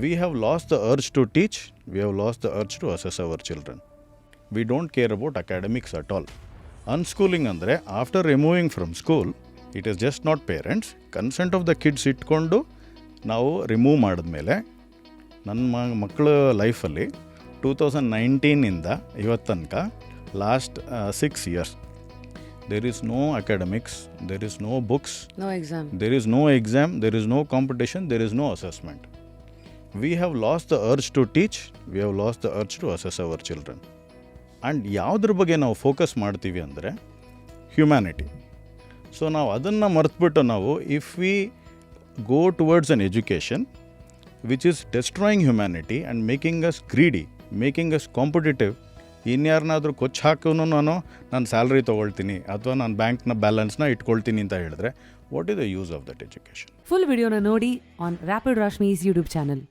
We have lost the urge to teach, we have lost the urge to assess our children. We don't care about academics at all. Unschooling ಅಂದರೆ after removing from school, it is just not parents consent of the kids ಇಟ್ಕೊಂಡು ನಾವು remove ಮಾಡಿದ್ಮೇಲೆ ನನ್ನ ಮಕ್ಕಳ ಲೈಫಲ್ಲಿ 2019ಇಂದ ಇವತ್ತು ತನಕ last 6 years there is no academics, there is no books, No exam. there is no exam, there is no competition, there is no assessment. We have lost the urge to teach, we have lost the urge to assess our children. And ಯಾವುದ್ರ ಬಗ್ಗೆ ನಾವು focus ಮಾಡ್ತೀವಿ ಅಂದರೆ humanity. So ನಾವು ಅದನ್ನು ಮರೆತುಬಿಟ್ಟು ನಾವು if we go towards an education which is destroying humanity and making us greedy, making us competitive, ಇನ್ಯಾರನ್ನಾದರೂ ಕೊಚ್ಚು ಹಾಕೂ ನಾನು ಸ್ಯಾಲ್ರಿ ತೊಗೊಳ್ತೀನಿ ಅಥವಾ ನಾನು ಬ್ಯಾಂಕ್ನ ಬ್ಯಾಲೆನ್ಸ್ನ ಇಟ್ಕೊಳ್ತೀನಿ ಅಂತ ಹೇಳಿದ್ರೆ what is the use of that education? Full ವಿಡಿಯೋನ ನೋಡಿ ಆನ್ ರ್ಯಾಪಿಡ್ ರಾಶ್ಮೀಸ್ ಯೂಟ್ಯೂಬ್ ಚಾನಲ್.